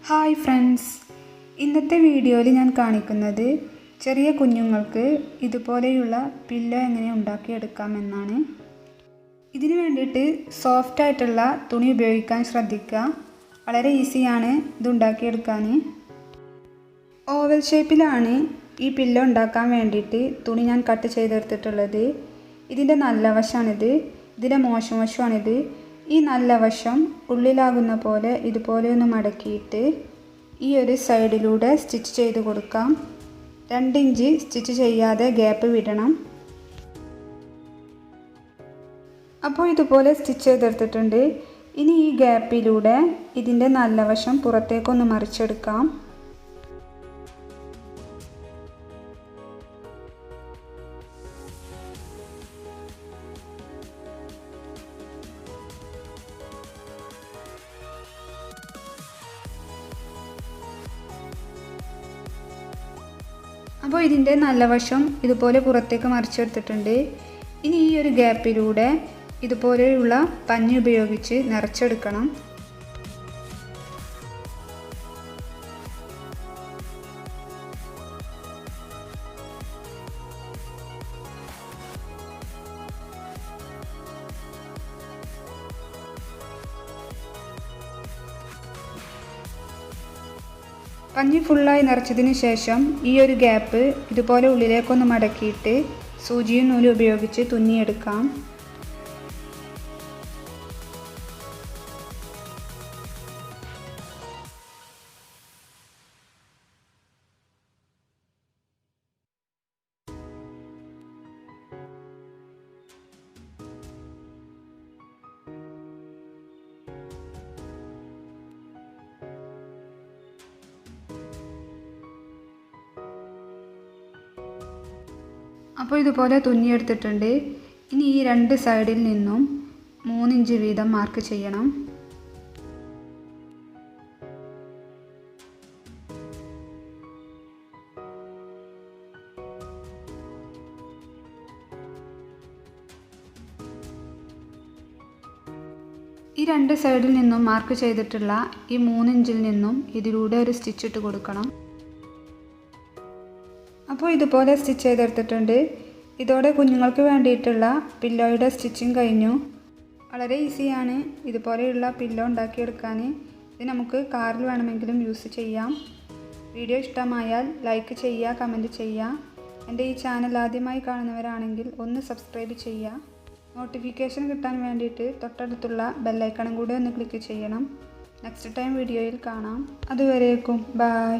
Hi friends, ഇന്നത്തെ വീഡിയോയിൽ ഞാൻ കാണിക്കുന്നത് ചെറിയ കുഞ്ഞുങ്ങൾക്ക് ഇതുപോലെയുള്ള പില്ലോ എങ്ങനെ ഉണ്ടാക്കിയെടുക്കാമെന്നാണ്. ഇതിനു വേണ്ടിയിട്ട് സോഫ്റ്റ് ആയിട്ടുള്ള തുണി ഉപയോഗിക്കാൻ ശ്രദ്ധിക്കുക. വളരെ ഈസിയാണ് ഇത് ഉണ്ടാക്കിയെടുക്കാൻ. ഓവൽ ഷേപ്പിലാണ് ഈ പില്ലോ ഉണ്ടാക്കാൻ വേണ്ടിയിട്ട് തുണി ഞാൻ കട്ട് ചെയ്തെടുത്തിട്ടുള്ളത്. ഇതിൻ്റെ നല്ല വശമാണിത്, ഇതിൻ്റെ മോശം വശമാണിത്. ഈ നല്ല വശം ഉള്ളിലാകുന്ന പോലെ ഇതുപോലെ ഒന്ന് മടക്കിയിട്ട് ഈ ഒരു സൈഡിലൂടെ സ്റ്റിച്ച് ചെയ്ത് കൊടുക്കാം. 2 ഇഞ്ച് സ്റ്റിച്ച് ചെയ്യാതെ ഗ്യാപ്പ് വിടണം. അപ്പോൾ ഇതുപോലെ സ്റ്റിച്ച് ചെയ്തെടുത്തിട്ടുണ്ട്. ഇനി ഈ ഗ്യാപ്പിലൂടെ ഇതിൻ്റെ നല്ല വശം പുറത്തേക്കൊന്ന് മറിച്ചെടുക്കാം. അപ്പോൾ ഇതിൻ്റെ നല്ല വശം ഇതുപോലെ പുറത്തേക്ക് മറിച്ചെടുത്തിട്ടുണ്ട്. ഇനി ഈ ഒരു ഗ്യാപ്പിലൂടെ ഇതുപോലെയുള്ള പഞ്ഞി ഉപയോഗിച്ച് നിറച്ചെടുക്കണം. പഞ്ഞി ഫുള്ളായി നിറച്ചതിന് ശേഷം ഈ ഒരു ഗ്യാപ്പ് ഇതുപോലെ ഉള്ളിലേക്കൊന്ന് മടക്കിയിട്ട് സൂചിയും നൂലും ഉപയോഗിച്ച് തുന്നിയെടുക്കാം. അപ്പോൾ ഇതുപോലെ തുന്നിയെടുത്തിട്ടുണ്ട്. ഇനി ഈ 2 സൈഡിൽ നിന്നും 3 ഇഞ്ച് വീതം മാർക്ക് ചെയ്യണം. ഈ 2 സൈഡിൽ നിന്നും മാർക്ക് ചെയ്തിട്ടുള്ള ഈ 3 ഇഞ്ചിൽ നിന്നും ഇതിലൂടെ ഒരു സ്റ്റിച്ച് ഇട്ട് കൊടുക്കണം. അപ്പോൾ ഇതുപോലെ സ്റ്റിച്ച് ചെയ്തെടുത്തിട്ടുണ്ട്. ഇതോടെ കുഞ്ഞുങ്ങൾക്ക് വേണ്ടിയിട്ടുള്ള പില്ലോയുടെ സ്റ്റിച്ചിങ് കഴിഞ്ഞു. വളരെ ഈസിയാണ് ഇതുപോലെയുള്ള പില്ലോ ഉണ്ടാക്കിയെടുക്കാൻ. ഇത് നമുക്ക് കാറിൽ വേണമെങ്കിലും യൂസ് ചെയ്യാം. വീഡിയോ ഇഷ്ടമായാൽ ലൈക്ക് ചെയ്യുക, കമൻറ്റ് ചെയ്യുക. എൻ്റെ ഈ ചാനൽ ആദ്യമായി കാണുന്നവരാണെങ്കിൽ ഒന്ന് സബ്സ്ക്രൈബ് ചെയ്യുക. നോട്ടിഫിക്കേഷൻ കിട്ടാൻ വേണ്ടിയിട്ട് തൊട്ടടുത്തുള്ള ബെല്ലൈക്കണും കൂടെ ഒന്ന് ക്ലിക്ക് ചെയ്യണം. നെക്സ്റ്റ് ടൈം വീഡിയോയിൽ കാണാം. അതുവരേക്കും ബൈ.